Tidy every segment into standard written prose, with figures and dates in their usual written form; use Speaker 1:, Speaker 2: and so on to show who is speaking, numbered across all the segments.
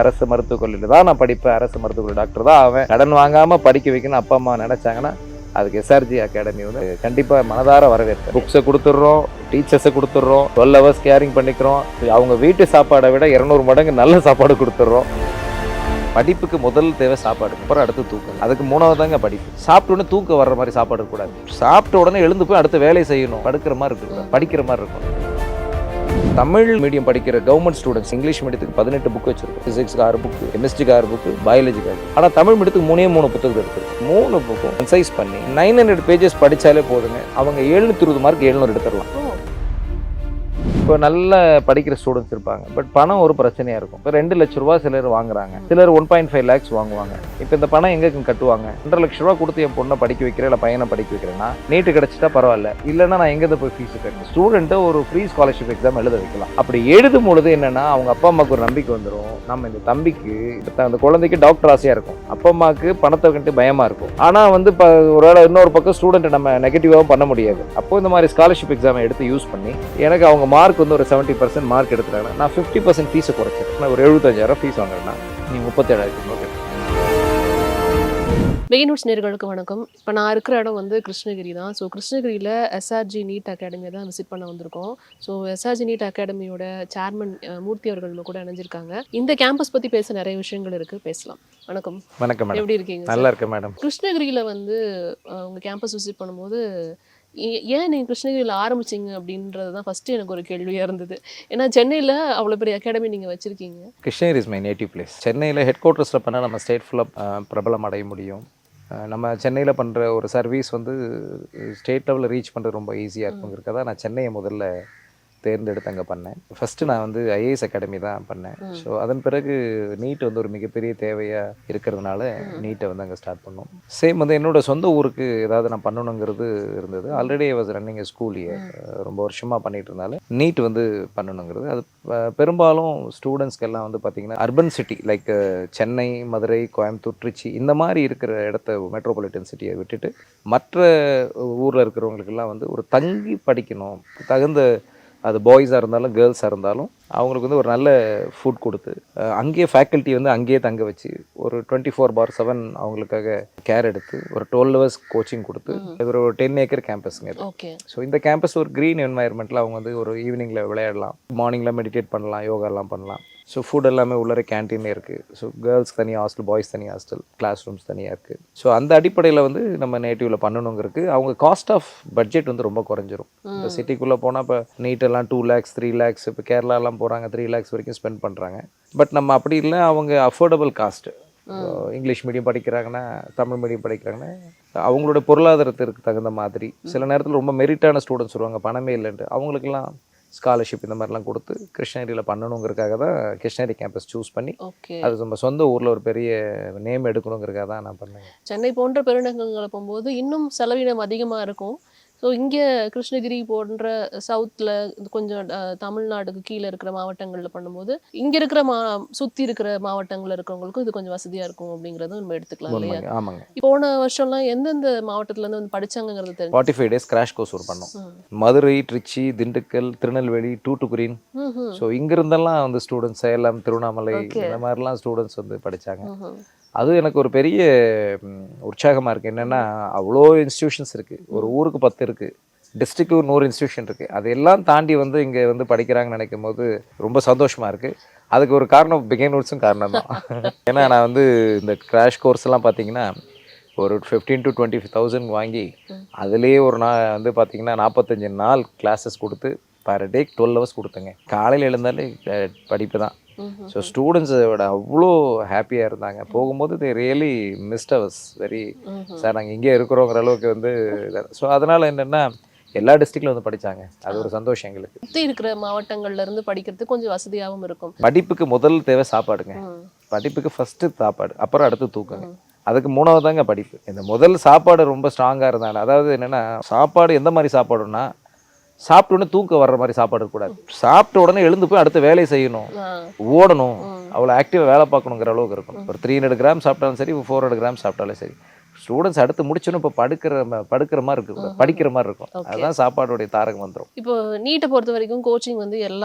Speaker 1: அரசு மருத்துவக் கல்லூரியில் தான் நான் படிப்பேன், அரசு மருத்துவக் கல்லூரி டாக்டர் தான் ஆவேன், கடன் வாங்காமல் படிக்க வைக்கணும் அப்பா அம்மா நினச்சாங்கன்னா அதுக்கு எஸ்ஆர்ஜி அகாடமி வந்து கண்டிப்பாக மனதார வரவேற்பேன். புக்ஸை கொடுத்துட்றோம், டீச்சர்ஸை கொடுத்துட்றோம், 12 hours கேரிங் பண்ணிக்கிறோம், அவங்க வீட்டு சாப்பாடை விட 200 மடங்கு நல்ல சாப்பாடு கொடுத்துட்றோம். படிப்புக்கு முதல் தேவை சாப்பாடு, அப்புறம் அடுத்து தூக்கம். அதுக்கு 3வது தாங்க படிப்பு. சாப்பிட்ட உடனே தூக்கம் வர்ற மாதிரி சாப்பாடு இருக்கக்கூடாது. சாப்பிட்ட உடனே எழுந்து போய் அடுத்த வேலையை செய்யணும், படுக்கிற மாதிரி இருக்கக்கூடாது, படிக்கிற மாதிரி இருக்கும். தமிழ் மீடியம் படிக்கிற கவர்மெண்ட் ஸ்டூடெண்ட்ஸ் இங்கிலீஷ் மீடியத்துக்கு 18 புக் வச்சிருக்கோம். ஃபிசிக்ஸ்க்கு 6 புக்கு, கெமிஸ்ட்ரிக்கு 6 புக்கு, பயாலஜிக்கு 6. ஆனால் தமிழ் மீடியத்துக்கு 3 புத்தகம் இருக்குது. 3 புக்கும் கன்சைஸ் பண்ணி 900 பேஜஸ் படித்தாலே போதுங்க. அவங்க 720 மார்க் 700 எடுத்துடலாம். இப்போ நல்ல படிக்கிற ஸ்டூடெண்ட்ஸ் இருப்பாங்க, பட் பணம் ஒரு பிரச்சனையாக இருக்கும். இப்போ 2 லட்ச ரூபா சிலர் வாங்குறாங்க, சிலர் 1.5 lakhs வாங்குவாங்க. இப்போ இந்த பணம் எங்கே கட்டுவாங்க? 2.5 லட்ச ரூபா கொடுத்து என் பொண்ணை படிக்க வைக்கிறேன், இல்லை பையனை படிக்க வைக்கிறேன்னா நீட்டு கிடச்சிட்டா பரவாயில்ல, இல்லைன்னா நான் எங்கேருந்து போய் ஃபீஸ் கட்டணும்? ஸ்டூடெண்ட்டை ஒரு ஃப்ரீ ஸ்காலர்ஷிப் எக்ஸாம் எழுத வைக்கலாம். அப்படி எழுதும் பொழுது என்னன்னா அவங்க அப்பா அம்மாவுக்கு ஒரு நம்பிக்கை வந்துடும், நம்ம இந்த தம்பிக்கு அந்த குழந்தைக்கு டாக்டர் ஆசையாக இருக்கும், அப்பா அம்மாவுக்கு பணத்தை கண்டு பயமாக இருக்கும். ஆனால் வந்து இப்போ ஒரு இன்னொரு பக்கம் ஸ்டூடெண்ட்டை நம்ம நெகட்டிவாகவும் பண்ண முடியாது. அப்போ இந்த மாதிரி ஸ்காலர்ஷிப் எக்ஸாமை எடுத்து யூஸ் பண்ணி எனக்கு அவங்க மார்க் வந்து ஒரு 70% மார்க் எடுத்துட்டாங்கன்னா நான் 50% ஃபீஸை குறைச்சேன். நான் ஒரு 75,000 ஃபீஸ் வாங்குறேன்னா நீ 37,000 ரூபாய்.
Speaker 2: மெயின்வுட்ஸ் நேயர்களுக்கு வணக்கம். இப்போ நான் இருக்கிற இடம் வந்து கிருஷ்ணகிரி தான். ஸோ கிருஷ்ணகிரியில் எஸ்ஆர்ஜி நீட் அகாடமியை தான் விசிட் பண்ண வந்திருக்கோம். ஸோ எஸ்ஆர்ஜி நீட் அகாடமியோட சேர்மன் மூர்த்தி அவர்கள் நம்ம கூட இணைஞ்சிருக்காங்க. இந்த கேம்பஸ் பற்றி பேச நிறைய விஷயங்கள் இருக்குது, பேசலாம். வணக்கம்.
Speaker 1: வணக்கம் மேடம்.
Speaker 2: எப்படி இருக்கீங்க?
Speaker 1: நல்லா இருக்கேன் மேடம்.
Speaker 2: கிருஷ்ணகிரியில் வந்து உங்கள் கேம்பஸ் விசிட் பண்ணும்போது ஏன் நீங்கள் கிருஷ்ணகிரியில் ஆரம்பிச்சிங்க அப்படின்றது தான் ஃபஸ்ட்டு எனக்கு ஒரு கேள்வியாக இருந்தது. ஏன்னா சென்னையில் அவ்வளோ பெரிய அகாடமி நீங்கள் வச்சுருக்கீங்க.
Speaker 1: Krishnagiri is my native place. சென்னையில் ஹெட் குவார்ட்டர்ஸில் பண்ணால் நம்ம ஸ்டேட் ஃபுல்லாக பிரபலம் அடைய முடியும். நம்ம சென்னையில் பண்ணுற ஒரு சர்வீஸ் வந்து ஸ்டேட் லெவலில் ரீச் பண்ணுறது ரொம்ப ஈஸியாக இருக்குங்கிறத நான் சென்னையை முதல்ல தேர்ந்தெடுத்து அங்கே பண்ணேன். ஃபஸ்ட்டு நான் வந்து ஐஏஎஸ் அகாடமி தான் பண்ணேன். ஸோ அதன் பிறகு நீட் வந்து ஒரு மிகப்பெரிய தேவையாக இருக்கிறதுனால நீட்டை வந்து அங்கே ஸ்டார்ட் பண்ணோம். சேம் வந்து என்னோடய சொந்த ஊருக்கு ஏதாவது நான் பண்ணணுங்கிறது இருந்தது. ஆல்ரெடி வாஸ் ரன்னிங் ஸ்கூல்லையே ரொம்ப வருஷமாக பண்ணிகிட்டு இருந்தாலும் நீட் வந்து பண்ணணுங்கிறது. அது பெரும்பாலும் ஸ்டூடெண்ட்ஸ்க்கெல்லாம் வந்து பார்த்திங்கன்னா urban city like Chennai, Madurai, Coimbatore, Trichy இந்த மாதிரி இருக்கிற இடத்த மெட்ரோபாலிட்டன் சிட்டியை விட்டுட்டு மற்ற ஊரில் இருக்கிறவங்களுக்கெல்லாம் வந்து ஒரு தங்கி படிக்கணும், தகுந்த அது பாய்ஸாக இருந்தாலும் கேர்ள்ஸாக இருந்தாலும் அவங்களுக்கு வந்து ஒரு நல்ல ஃபுட் கொடுத்து அங்கேயே ஃபேக்கல்ட்டி வந்து அங்கேயே தங்க வச்சு ஒரு 24/7 அவங்களுக்காக கேர் எடுத்து ஒரு 12 hours கோச்சிங் கொடுத்து இது ஒரு 10 acre கேம்பஸ்ங்க இது. ஸோ இந்த கேம்பஸ் ஒரு க்ரீன் என்வாயர்மெண்ட்டில் அவங்க வந்து ஒரு ஈவினிங்கில் விளையாடலாம், மார்னிங்கில் மெடிடேட் பண்ணலாம், யோகாலாம் பண்ணலாம். ஸோ ஃபுட் எல்லாமே உள்ளே கேன்டீனே இருக்குது. ஸோ கேர்ள்ஸ் தனியாக ஹாஸ்டல், பாய்ஸ் தனியாக ஹாஸ்டல், கிளாஸ் ரூம்ஸ் தனியாக இருக்குது. ஸோ அந்த அடிப்படையில் வந்து நம்ம நேட்டிவில் பண்ணணுங்கிறதுக்கு அவங்க காஸ்ட் ஆஃப் பட்ஜெட் வந்து ரொம்ப குறைஞ்சிரும். இந்த சிட்டிக்குள்ளே போனால் இப்போ நீட்டெல்லாம் 2 lakhs 3 lakhs, இப்போ கேரளாலாம் போகிறாங்க 3 lakhs வரைக்கும் ஸ்பெண்ட் பண்ணுறாங்க. பட் நம்ம அப்படி இல்லை, அவங்க அஃபோர்டபுள் காஸ்ட்டு. இங்கிலீஷ் மீடியம் படிக்கிறாங்கன்னா, தமிழ் மீடியம் படிக்கிறாங்கன்னா அவங்களோட பொருளாதாரத்திற்கு தகுந்த மாதிரி சில நேரத்தில் ரொம்ப மெரிட்டான ஸ்டூடெண்ட்ஸ் வருவாங்க, பணமே இல்லைன்ட்டு, அவங்களுக்கெல்லாம் ஸ்காலர்ஷிப் இந்த மாதிரிலாம் கொடுத்து கிருஷ்ணகிரியில் பண்ணணுங்கிறதுக்காக தான் கிருஷ்ணகிரி கேம்பஸ் சூஸ் பண்ணி அது நம்ம சொந்த ஊரில் ஒரு பெரிய நேம் எடுக்கணுங்கிறதுக்காக தான் நான் பண்ணேன்.
Speaker 2: சென்னை போன்ற பெருநகரங்களை போகும்போது இன்னும் செலவினம் அதிகமாக இருக்கும். ஸோ இங்கே கிருஷ்ணகிரி போன்ற சவுத்தில் கொஞ்சம் தமிழ்நாடுக்கு கீழே இருக்கிற மாவட்டங்களில் பண்ணும்போது இங்கே இருக்கிற சுற்றி இருக்கிற மாவட்டங்களில் இருக்கிறவங்களுக்கும் இது கொஞ்சம் வசதியாக இருக்கும் அப்படிங்கிறத நம்ம எடுத்துக்கலாம் இல்லையா?
Speaker 1: ஆமாங்க.
Speaker 2: போன வருஷம்லாம் எந்தெந்த மாவட்டத்துலேருந்து வந்து படித்தாங்கிறது தெரியும்.
Speaker 1: 45 days கிராஷ் கோர்ஸ் ஒரு பண்ணோம். மதுரை, திருச்சி, திண்டுக்கல், திருநெல்வேலி, டூட்டுக்குரின். ஸோ இங்கிருந்தெல்லாம் வந்து ஸ்டூடெண்ட்ஸ், சேலம், திருவண்ணாமலை இந்த மாதிரிலாம் ஸ்டூடெண்ட்ஸ் வந்து படித்தாங்க. அது எனக்கு ஒரு பெரிய உற்சாகமாக இருக்குது. என்னென்னா அவ்வளோ இன்ஸ்டியூஷன்ஸ் இருக்குது, ஒரு ஊருக்கு 10 இருக்குது, டிஸ்ட்ரிக்ட்டு 100 இன்ஸ்டியூஷன் இருக்குது. அதையெல்லாம் தாண்டி வந்து இங்கே வந்து படிக்கிறாங்கன்னு நினைக்கும் போது ரொம்ப சந்தோஷமாக இருக்குது. அதுக்கு ஒரு காரணம் மெயின்வுட்ஸும் காரணம் தான். ஏன்னா நான் வந்து இந்த கிராஷ் கோர்ஸ்லாம் பார்த்தீங்கன்னா ஒரு 15,000 to 20,000 வாங்கி அதுலேயே ஒரு நாள் வந்து பார்த்திங்கன்னா 45 நாள் கிளாஸஸ் கொடுத்து பர் டே 12 hours கொடுத்தேங்க. காலையில் எழுந்தாலே படிப்பு தான். ஸோ ஸ்டூடெண்ட்ஸோட அவ்வளோ ஹாப்பியாக இருந்தாங்க. போகும்போது they really mist hours very sir, நாங்கள் இங்கே இருக்கிறோங்கிற அளவுக்கு வந்து. ஸோ அதனால் என்னென்னா எல்லா டிஸ்ட்ரிக்ட்ல வந்து படித்தாங்க. அது ஒரு சந்தோஷம் எங்களுக்கு.
Speaker 2: சுற்றி இருக்கிற மாவட்டங்கள்ல இருந்து படிக்கிறதுக்கு கொஞ்சம் வசதியாகவும் இருக்கும்.
Speaker 1: படிப்புக்கு முதல் தேவை சாப்பாடுங்க. படிப்புக்கு ஃபஸ்ட்டு சாப்பாடு, அப்புறம் அடுத்து தூக்குங்க. அதுக்கு 3வது தாங்க படிப்பு. இந்த முதல் சாப்பாடு ரொம்ப ஸ்ட்ராங்காக இருந்தாங்க. அதாவது என்னென்னா சாப்பாடு எந்த மாதிரி சாப்பாடுன்னா சாப்பிட்ட உடனே தூக்கம் வர்ற மாதிரி சாப்பாடு இருக்கக்கூடாது. சாப்பிட்ட உடனே எழுந்து போய் அடுத்த வேலையை செய்யணும், ஓடணும், அவ்வளோ ஆக்டிவாக வேலை பார்க்கணுங்கிற அளவுக்கு இருக்கும். ஒரு 300 grams சாப்பிட்டாலும் சரி, 400 grams சாப்பிட்டாலும் சரி. ஸ்டூடெண்ட்ஸ் அடுத்து முடிச்சோன்னு இப்போ படுக்கிற மாதிரி இருக்கு, படிக்கிற மாதிரி இருக்கும். அதுதான் சாப்பாடுடைய தாரகம் வந்துடும்.
Speaker 2: இப்போ நீட்டை பொறுத்த வரைக்கும் கோச்சிங் வந்து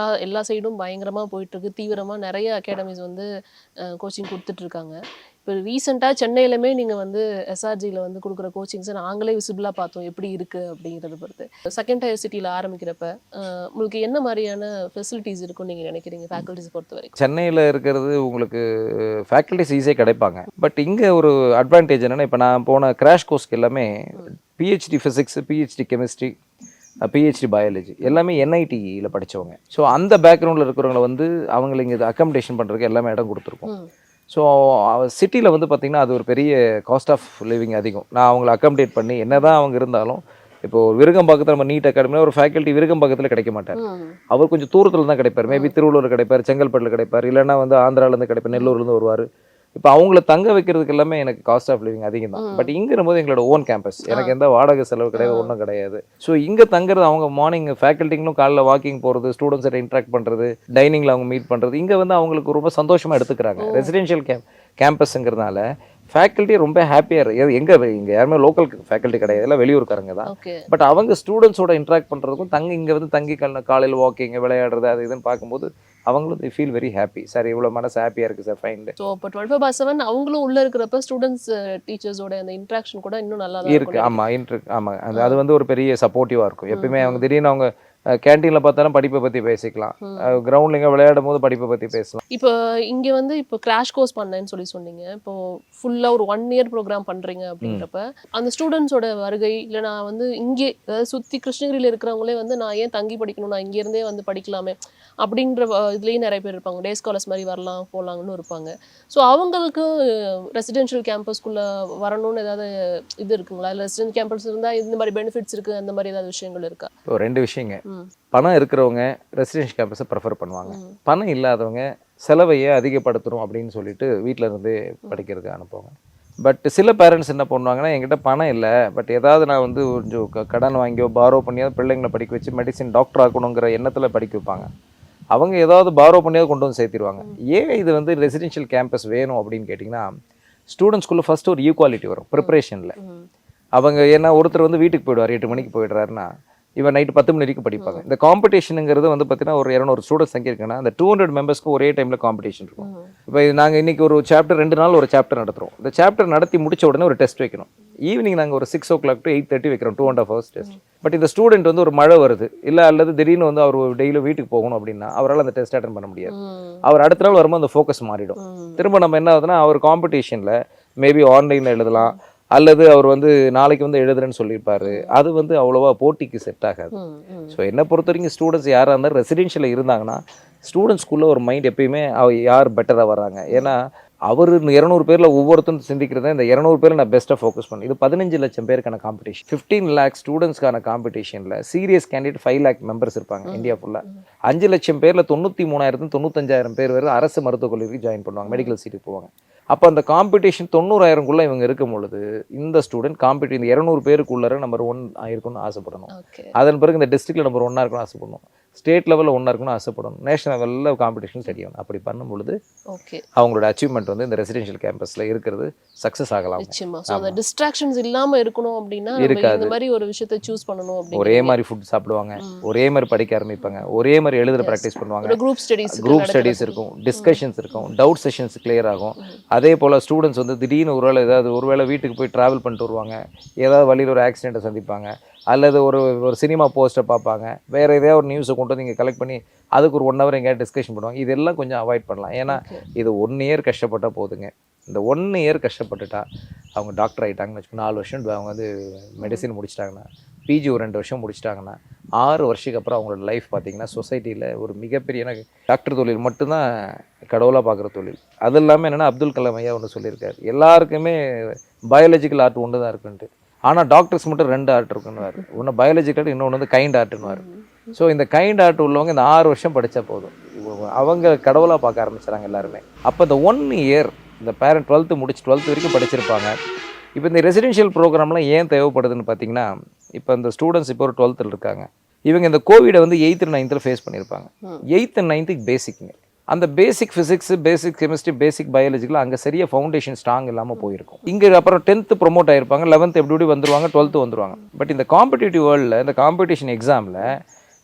Speaker 2: எல்லா சைடும் பயங்கரமாக போயிட்டுருக்கு. தீவிரமாக நிறைய அகாடமிஸ் வந்து கோச்சிங் கொடுத்துட்ருக்காங்க. இப்போ ரீசெண்டாக சென்னையிலுமே நீங்கள் வந்து எஸ்ஆர்ஜியில் வந்து கொடுக்குற கோச்சிங்ஸை நாங்களே விசிபிளாக பார்த்தோம் எப்படி இருக்குது அப்படிங்கிறத பொறுத்து. செகண்ட் டயர் சிட்டியில் ஆரம்பிக்கிறப்ப உங்களுக்கு என்ன மாதிரியான ஃபெசிலிட்டிஸ் இருக்குன்னு நீங்கள் நினைக்கிறீங்க ஃபேக்கல்ட்டிஸ் பொறுத்த வரைக்கும்?
Speaker 1: சென்னையில் இருக்கிறது உங்களுக்கு ஃபேக்கல்ட்டிஸ் ஈஸியாக கிடைப்பாங்க. பட் இங்கே ஒரு அட்வான்டேஜ் என்னென்னா, இப்போ நான் போன கிராஷ் கோர்ஸ்க்கு எல்லாமே PhD physics, PhD chemistry, PhD biology எல்லாமே என்ஐடியில் படித்தவங்க. ஸோ அந்த பேக்ரவுண்டில் இருக்கிறவங்களை வந்து அவங்களை இங்கே அக்கமடேஷன் பண்ணுறதுக்கு எல்லாமே இடம் கொடுத்துருக்கோம். ஸோ சிட்டியில் வந்து பார்த்திங்கன்னா அது ஒரு பெரிய காஸ்ட் ஆஃப் லிவிங் அதிகம். நான் அவங்கள அக்கமடேட் பண்ணி என்ன தான் அவங்க இருந்தாலும், இப்போது விருகம்பாக்கத்தில் நம்ம நீட் அகாடமியில் ஒரு ஃபேக்கல்ட்டி விருகம்பாக்கத்தில் கிடைக்க மாட்டார். அவர் கொஞ்சம் தூரத்தில் தான் கிடைப்பார். மேபி திருவள்ளூர் கிடைப்பார், செங்கல்பட்டில் கிடைப்பார், இல்லைன்னா வந்து ஆந்திராவிலேருந்து கிடைப்பார், நெல்லூர்லேருந்து வருவார். இப்போ அவங்கள தங்க வைக்கிறதுக்கு எல்லாமே எனக்கு காஸ்ட் ஆஃப் லிவிங் அதிகம் தான். பட் இங்கிற போது எங்களோட ஓன் கேம்பஸ், எனக்கு எந்த வாடகை செலவு கிடையாது, ஒன்றும் கிடையாது. ஸோ இங்கே தங்குறது அவங்க மார்னிங் ஃபேக்கல்ட்டிங்களும் காலைல வாக்கிங் போகிறது, ஸ்டூடெண்ட்ஸை இன்ட்ராக்ட் பண்ணுறது, டைனிங்கில் அவங்க மீட் பண்ணுறது, இங்கே வந்து அவங்களுக்கு ரொம்ப சந்தோஷமாக எடுத்துக்கிறாங்க. ரெசிடென்ஷியல் கேம்பஸுங்கிறதுனால ஃபேக்கல்ட்டி ரொம்ப ஹாப்பியாக இங்கே யாருமே லோக்கல் ஃபேக்கல்ட்டி கிடையாது, எல்லாம் வெளியூருக்காரங்க தான். பட் அவங்க ஸ்டூடெண்ட்ஸோட இன்ட்ராக்ட் பண்ணுறதுக்கும் இங்கே வந்து தங்கி காலையில் வாக்கிங் விளையாடுறது அது இதுன்னு பார்க்கும்போது அவங்களும் they feel very happy. Sir இவ்வளோ மனசு ஹாப்பியாக இருக்குது சார், ஃபைன்.
Speaker 2: ஸோ இப்போ 24/7 அவங்களும் உள்ளே இருக்கிறப்ப ஸ்டூடெண்ட்ஸ் டீச்சர்ஸோட அந்த இன்ட்ராக்ஷன் கூட இன்னும் நல்லா தான்
Speaker 1: இருக்குது. ஆமாம், அது வந்து ஒரு பெரிய சப்போர்ட்டிவாக இருக்கும். எப்பயுமே அவங்க திடீர்னு அவங்க கேன்டீனில் பார்த்தாலும் படிப்பை பற்றி பேசிக்கலாம், கிரவுண்டில் இங்கே விளையாடும் போது படிப்பை பற்றி பேசலாம்.
Speaker 2: இப்போ இங்கே வந்து இப்போ கிராஷ் கோர்ஸ் பண்ணேன்னு சொன்னீங்க. இப்போ ஃபுல்லாக ஒரு 1 இயர் ப்ரோக்ராம் பண்ணுறீங்க அப்படின்றப்ப அந்த ஸ்டூடெண்ட்ஸோட வருகை, இல்லை நான் வந்து இங்கே அதாவது சுற்றி கிருஷ்ணகிரியில் இருக்கிறவங்களே வந்து நான் ஏன் தங்கி படிக்கணும், நான் இங்கேருந்தே வந்து படிக்கலாமே அப்படின்ற இதுலேயும் நிறைய பேர் இருப்பாங்க. டே ஸ்காலர்ஸ் மாதிரி வரலாம் போகலாங்கன்னு இருப்பாங்க. ஸோ அவங்களுக்கு ரெசிடென்ஷியல் கேம்பஸ்குள்ளே வரணும்னு ஏதாவது இது இருக்குங்களா? இல்லை ரெசிடென்ட் கேம்பஸ் இருந்தால் இந்த மாதிரி பெனிஃபிட்ஸ் இருக்குது, அந்த மாதிரி ஏதாவது விஷயங்கள் இருக்கா?
Speaker 1: இப்போ 2 விஷயங்க. பணம் இருக்கிறவங்க ரெசிடென்ஷியல் கேம்பஸை ப்ரிஃபர் பண்ணுவாங்க. பணம் இல்லாதவங்க செலவையே அதிகப்படுத்தணும் அப்படின்னு சொல்லிட்டு வீட்டில் இருந்து படிக்கிறதுக்கு அனுப்புவாங்க. பட் சில பேரண்ட்ஸ் என்ன பண்ணுவாங்கன்னா, என்கிட்ட பணம் இல்லை, பட் ஏதாவது நான் வந்து கொஞ்சம் கடன் வாங்கியோ பாரோ பண்ணியாவது பிள்ளைங்களை படிக்க வச்சு மெடிசின் டாக்டர் ஆக்கணுங்கிற எண்ணத்தில் படிக்க வைப்பாங்க. அவங்க ஏதாவது பாரோ பண்ணியாவது கொண்டு வந்து சேர்த்திடுவாங்க. ஏன் இது வந்து ரெசிடென்ஷியல் கேம்பஸ் வேணும் அப்படின்னு கேட்டிங்கன்னா, ஸ்டூடெண்ட்ஸ்குள்ளே ஃபஸ்ட்டு ஒரு ஈக்குவாலிட்டி வரும் ப்ரிப்பரேஷனில். அவங்க ஏன்னா ஒருத்தர் வந்து வீட்டுக்கு போயிடுவார், 8 மணிக்கு போயிடுறாருன்னா இவன் நைட்டு 10 மணி வரைக்கும் படிப்பாங்க. இந்த காம்படிஷனுங்கிறது வந்து பார்த்தீங்கன்னா ஒரு 200 ஸ்டூடெண்ட்ஸ் தங்கி இருக்குன்னா அந்த 200 மெம்பர்ஸ்க்கு ஒரே டைமில் காம்படிஷன் இருக்கும். இப்போ நாங்கள் இன்றைக்கி ஒரு சாப்டர் 2 நாள் ஒரு சாப்டர் நடத்துகிறோம். இந்த சாப்டர் நடத்தி முடிச்ச உடனே ஒரு டெஸ்ட் வைக்கணும். ஈவினிங் நாங்கள் ஒரு 6 o'clock to 8:30 வைக்கிறோம், 2.5 hours டெஸ்ட். பட் இந்த ஸ்டூடெண்ட் வந்து ஒரு மழை வருது இல்லை அல்லது திடீர்னு வந்து அவர் டெய்லியும் வீட்டுக்கு போகணும் அப்படின்னா அவரால் அந்த டெஸ்ட் அட்டன் பண்ண முடியாது. அவர் அடுத்த நாள் வரும்போது அந்த ஃபோக்கஸ் மாறிடும். திரும்ப நம்ம என்ன ஆகுதுன்னா, அவர் காம்படிஷனில் மேபி ஆன்லைனில் எழுதலாம் அல்லது அவர் வந்து நாளைக்கு வந்து எழுதுறேன்னு சொல்லியிருப்பாரு. அது வந்து அவ்வளோவா போட்டிக்கு செட் ஆகாது. ஸோ என்னை பொறுத்த வரைக்கும் ஸ்டூடெண்ட்ஸ் யாராக இருந்தாலும் ரெசிடென்ஷியலில் இருந்தாங்கன்னா ஸ்டூடெண்ட்ஸ்குள்ளே ஒரு மைண்ட் எப்பயுமே யார் பெட்டராக வர்றாங்க. ஏன்னா அவர் 200 பேரில் ஒவ்வொருத்தரும் சிந்திக்கிறத இந்த 200 பேர் நான் பெஸ்ட்டாக ஃபோக்கஸ் பண்ணி இது 15 லட்சம் பேருக்கான காம்படிஷன், 15 lakh ஸ்டூடெண்ட்ஸ்க்கான காம்படிஷனில் சீரியஸ் கேண்டிடேட் 5 lakh மெம்பர்ஸ் இருப்பாங்க இந்தியா ஃபுல்லாக. 5 லட்சம் பேரில் 93,000 95,000 பேர் வரை அரசு மருத்துவக் கல்லூரிக்கு ஜாயின் பண்ணுவாங்க, மெடிக்கல் சீட்டுக்கு போவாங்க. அப்போ அந்த காம்படிஷன் 90,000க்குள்ளே இவங்க இருக்கும் பொழுது இந்த ஸ்டூடெண்ட் இந்த 200 பேருக்குள்ளே நம்பர் 1 ஆயிருக்கும்னு ஆசைப்படணும். அதன் பிறகு இந்த டிஸ்ட்ரிக்டில் நம்பர் 1 இருக்கணும்னு ஆசைப்படணும், ஸ்டேட் லெவலில் 1 இருக்கணும்னு ஆசைப்படணும், நேஷனல் லெவலில் காம்படிஷன் சரியாகும். அப்படி பண்ணும் பொழுது அவங்களோட அச்சீவ்மெண்ட் வந்து இந்த ரெசிடென்ஷியல் கேம்பஸில் இருக்கிறது சக்ஸஸ் ஆகலாம்.
Speaker 2: டிஸ்ட்ராக்ஷன்ஸ் இல்லாமல் இருக்கணும் அப்படின்னா இந்த மாதிரி ஒரு விஷயத்தை சூஸ் பண்ணணும்.
Speaker 1: ஒரே மாதிரி ஃபுட் சாப்பிடுவாங்க, ஒரே மாதிரி படிக்க ஆரம்பிப்பாங்க, ஒரே மாதிரி எழுதுற ப்ராக்டிஸ் பண்ணுவாங்க, குரூப் ஸ்டடீஸ் இருக்கும், டிஸ்கஷன்ஸ் இருக்கும், டவுட் செஷன்ஸ் கிளியர் ஆகும். அதே போல் ஸ்டூடெண்ட்ஸ் வந்து திடீர்னு ஒருவேளை வீட்டுக்கு போய் ட்ராவல் பண்ணிட்டு வருவாங்க, ஏதாவது வழியில் ஒரு ஆக்சிடெண்ட்டை சந்திப்பாங்க அல்லது ஒரு சினிமா போஸ்ட்டை பார்ப்பாங்க, வேறு ஏதாவது ஒரு நியூஸை கொண்டு வந்து இங்கே கலெக்ட் பண்ணி அதுக்கு ஒரு 1 hour எங்கேயாவது டிஸ்கஷன் பண்ணுவாங்க. இதெல்லாம் கொஞ்சம் அவாய்ட் பண்ணலாம். ஏன்னா இது 1 year கஷ்டப்பட்டால் போதுங்க. இந்த 1 year கஷ்டப்பட்டுட்டா அவங்க டாக்டர் ஆகிட்டாங்கன்னு வச்சுக்கோங்க, 4 வருஷம் அவங்க வந்து மெடிசின் முடிச்சிட்டாங்கன்னா, பிஜி ஒரு 2 வருஷம் முடிச்சிட்டாங்கன்னா 6 வருஷத்துக்கு அப்புறம் அவங்களோட லைஃப் பார்த்திங்கன்னா சொசைட்டியில் ஒரு மிகப்பெரிய, எனக்கு டாக்டர் தொழில் மட்டும்தான் கடவுளாக பார்க்குற தொழில். அது இல்லாமல் என்னென்னா அப்துல் கலாம் ஐயா ஒன்று சொல்லியிருக்காரு, எல்லாருக்குமே பயாலஜிக்கல் ஆர்ட் ஒன்று தான் இருக்குன்ட்டு, ஆனால் டாக்டர்ஸ் மட்டும் 2 ஆர்ட் இருக்குன்னுவார். ஒன்று பயாலஜிக்கல், இன்னொன்று வந்து கைண்ட் ஆர்ட்னுவார். ஸோ இந்த கைண்ட் ஆர்ட் உள்ளவங்க இந்த 6 வருஷம் படித்தா போதும், அவங்க கடவுளாக பார்க்க ஆரம்பிச்சிடறாங்க எல்லாருமே. அப்போ இந்த 1 year இந்த பேரண்ட் 12th வரைக்கும் படிச்சிருப்பாங்க. இப்போ இந்த ரெசிடென்ஷியல் ப்ரோக்ராம்லாம் ஏன் தேவைப்படுதுன்னு பார்த்தீங்கன்னா, இப்போ இந்த ஸ்டூடெண்ட்ஸ் இப்போ ஒரு 12th இருக்காங்க, இவங்க இந்த கோவிடை வந்து 8th and 9th ஃபேஸ் பண்ணியிருப்பாங்க. 8th and 9th பேசிக்குங்க, அந்த பேசிக் ஃபிசிக்ஸ், பேசிக் கெமிஸ்ட்ரி, பேசிக் பயாலஜிக்கெலாம் அங்கே சரியாக ஃபவுண்டேஷன் ஸ்ட்ராங் இல்லாமல் போயிருக்கும். இங்கே அப்புறம் 10th ப்ரொமோட் ஆகிருப்பாங்க, 11th எப்படி வந்துருவாங்க, 12th வந்துருவாங்க. பட் இந்த காம்படிட்டிவ் வேர்ல்டில், இந்த காம்படிஷன் எக்ஸாமில்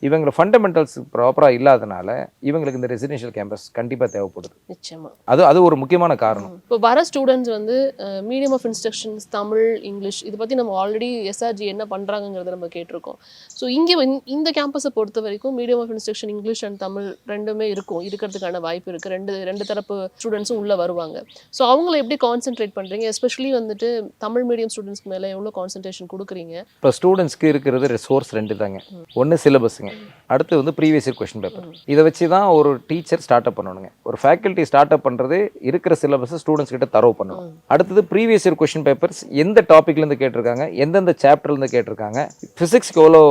Speaker 1: இவங்களை ஃபண்டமெண்டல்ஸ் ப்ராப்பராக இல்லாதனால இவங்களுக்கு இந்த ரெசிடென்ஷியல் கேம்பஸ் கண்டிப்பாக தேவைப்படுது.
Speaker 2: நிச்சயமா
Speaker 1: அது ஒரு முக்கியமான காரணம்.
Speaker 2: இப்போ வர ஸ்டூடெண்ட்ஸ் வந்து medium of instructions Tamil, English இதை பற்றி நம்ம ஆல்ரெடி எஸ்ஆர்ஜி என்ன பண்ணுறாங்கிறத நம்ம கேட்டிருக்கோம். ஸோ இங்கே இந்த கேம்பஸை பொறுத்த வரைக்கும் medium of instruction English and Tamil ரெண்டுமே இருக்கிறதுக்கான வாய்ப்பு இருக்குது. ரெண்டு தரப்பு ஸ்டூடெண்ட்ஸும் உள்ளே வருவாங்க. ஸோ அவங்கள எப்படி கான்சென்ட்ரேட் பண்ணுறீங்க? எஸ்பெஷலி வந்துட்டு தமிழ் மீடியம் ஸ்டூடெண்ட்ஸ்க்கு மேலே எவ்வளோ கான்சன்ட்ரேஷன் கொடுக்குறீங்க?
Speaker 1: இப்போ ஸ்டூடெண்ட்ஸ்க்கு இருக்கிறது ரிசோர்ஸ் 2 தாங்க. ஒன்று சிலபஸுங்க, அடுத்து வந்து ப்ரீவியஸ் இயர் கொஸ்டின் பேப்பர். இதை வச்சு தான் ஒரு டீச்சர் ஸ்டார்ட் அப் பண்ணணுங்க. ஒரு ஃபேக்கல்ட்டி ஸ்டார்ட் அப் பண்ணுறது இருக்கிற சிலபஸ் ஸ்டூடெண்ட்ஸ் கிட்ட தரவு பண்ணணும். அடுத்தது ப்ரீவியஸ் இயர் கொஸ்டின் பேப்பர்ஸ் எந்த டாப்பிக்லேருந்து கேட்டிருக்காங்க, எந்தெந்த சாப்டர்லேருந்து கேட்டிருக்காங்க, ஃபிசிக்ஸ்க்கு எவ்வளோ